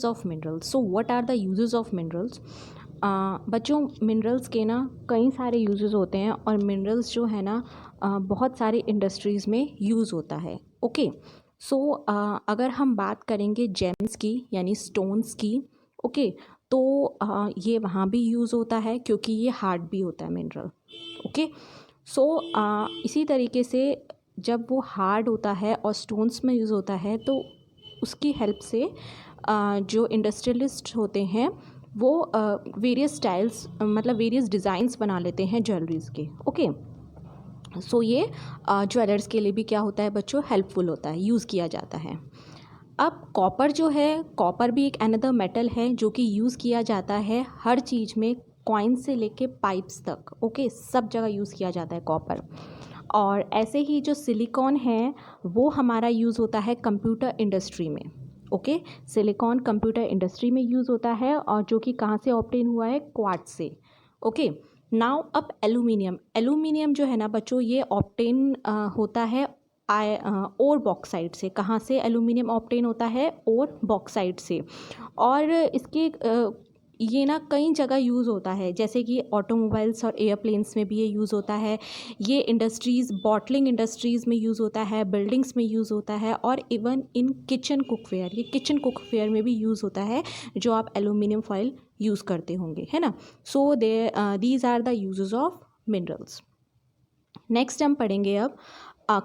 Uses of minerals. So what are the uses of minerals? बच्चों, minerals के ना कई सारे यूजेस होते हैं और मिनरल्स जो है ना बहुत सारे इंडस्ट्रीज़ में यूज़ होता है. ओके. सो अगर हम बात करेंगे जेम्स की यानी स्टोन्स की, ओके, तो ये वहाँ भी यूज़ होता है क्योंकि ये हार्ड भी होता है मिनरल. ओके. सो इसी तरीके से जब वो हार्ड होता है और स्टोन्स में यूज़ होता है तो उसकी हेल्प से जो इंडस्ट्रियलिस्ट होते हैं वो वेरियस स्टाइल्स मतलब वेरियस डिज़ाइंस बना लेते हैं ज्वेलरीज़ के. ओके. सो ये ज्वेलर्स के लिए भी क्या होता है बच्चों, हेल्पफुल होता है, यूज़ किया जाता है. अब कॉपर जो है, कॉपर भी एक अनदर मेटल है जो कि यूज़ किया जाता है हर चीज़ में, कॉइन से लेके पाइप्स तक. ओके, सब जगह यूज़ किया जाता है कॉपर. और ऐसे ही जो सिलिकॉन है वो हमारा यूज़ होता है कंप्यूटर इंडस्ट्री में. ओके, सिलिकॉन कंप्यूटर इंडस्ट्री में यूज़ होता है और जो कि कहाँ से ऑब्टेन हुआ है, क्वार्ट्ज से. ओके. नाउ अब एल्यूमिनियम. एल्यूमिनियम जो है ना बच्चों ये ऑब्टेन होता है ओर बॉक्साइट से. कहाँ से एल्यूमिनियम ऑब्टेन होता है, ओर बॉक्साइट से. और इसके ये ना कई जगह यूज़ होता है, जैसे कि ऑटोमोबाइल्स और एयरप्लेन्स में भी ये यूज़ होता है. ये इंडस्ट्रीज़, बॉटलिंग इंडस्ट्रीज़ में यूज़ होता है, बिल्डिंग्स में यूज़ होता है और इवन इन किचन कुकवेयर, ये किचन कुकवेयर में भी यूज़ होता है जो आप एल्यूमिनियम फॉइल यूज़ करते होंगे, है ना. So these are the uses of minerals. Next हम पढ़ेंगे अब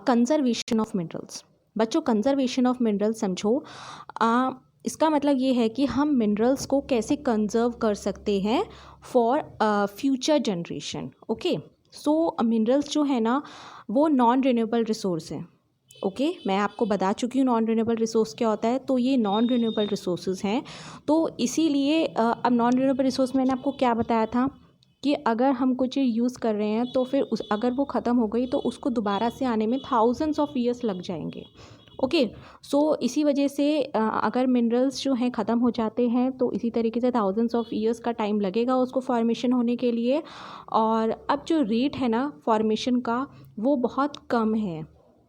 कंजर्वेशन ऑफ मिनरल्स. बच्चों, कंजर्वेशन ऑफ मिनरल्स समझो. इसका मतलब ये है कि हम मिनरल्स को कैसे कंजर्व कर सकते हैं for future generation. Okay. So minerals जो है ना वो नॉन रिन्यूएबल रिसोर्स हैं. ओके, मैं आपको बता चुकी हूँ नॉन रिन्यूएबल रिसोर्स क्या होता है. तो ये नॉन रिन्यूएबल रिसोर्सेज हैं. तो इसीलिए अब नॉन रिन्यूएबल रिसोर्स मैंने आपको क्या बताया था कि अगर हम कुछ यूज़ कर रहे हैं तो फिर अगर वो ख़त्म हो गई तो उसको दोबारा से आने में थाउजेंड्स ऑफ ईयर्स लग जाएंगे. ओके. सो इसी वजह से अगर मिनरल्स जो हैं ख़त्म हो जाते हैं तो इसी तरीके से थाउजेंड्स ऑफ ईयर्स का टाइम लगेगा उसको फॉर्मेशन होने के लिए. और अब जो रेट है ना फॉर्मेशन का वो बहुत कम है.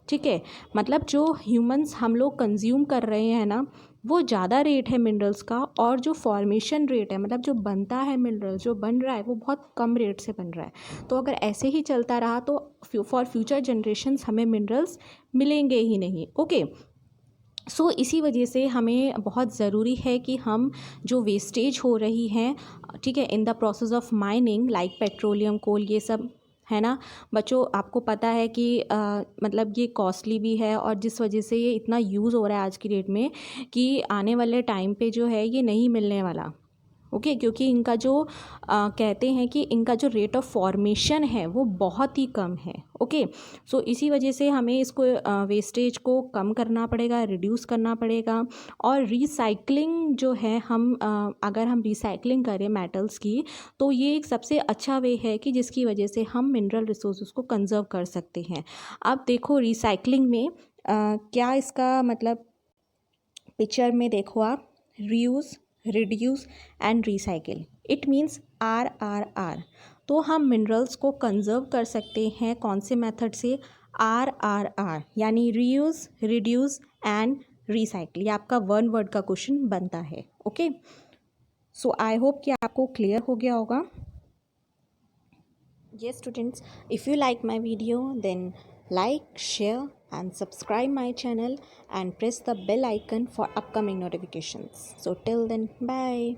ठीक है, मतलब जो ह्यूमंस हम लोग कंज्यूम कर रहे हैं ना वो ज़्यादा रेट है मिनरल्स का, और जो फॉर्मेशन रेट है मतलब जो बनता है मिनरल जो बन रहा है वो बहुत कम रेट से बन रहा है. तो अगर ऐसे ही चलता रहा तो फॉर फ्यूचर जनरेशन्स हमें मिनरल्स मिलेंगे ही नहीं. ओके. सो इसी वजह से हमें बहुत ज़रूरी है कि हम जो वेस्टेज हो रही हैं, ठीक है, in the process of mining like petroleum, coal, ये सब है ना बच्चों, आपको पता है कि मतलब ये कॉस्टली भी है और जिस वजह से ये इतना यूज़ हो रहा है आज की डेट में कि आने वाले टाइम पे जो है ये नहीं मिलने वाला. ओके, क्योंकि इनका जो कहते हैं कि इनका जो रेट ऑफ फॉर्मेशन है वो बहुत ही कम है. ओके. सो इसी वजह से हमें इसको वेस्टेज को कम करना पड़ेगा, रिड्यूस करना पड़ेगा. और रिसाइकलिंग जो है हम अगर हम रिसाइकलिंग करें मेटल्स की तो ये एक सबसे अच्छा वे है कि जिसकी वजह से हम मिनरल रिसोर्सेज को कंजर्व कर सकते हैं. अब देखो रिसाइकलिंग में क्या इसका मतलब, पिक्चर में देखो आप, reuse, reduce and recycle. It means RRR. तो हम मिनरल्स को कंजर्व कर सकते हैं कौन से मेथड से, RRR यानी रीयूज़, रिड्यूस एंड रिसाइकिल. ये आपका वन वर्ड का क्वेश्चन बनता है. ओके. सो आई होप कि आपको क्लियर हो गया होगा. Yes students, if you like my video then like, share and subscribe my channel and press the bell icon for upcoming notifications. So till then, bye.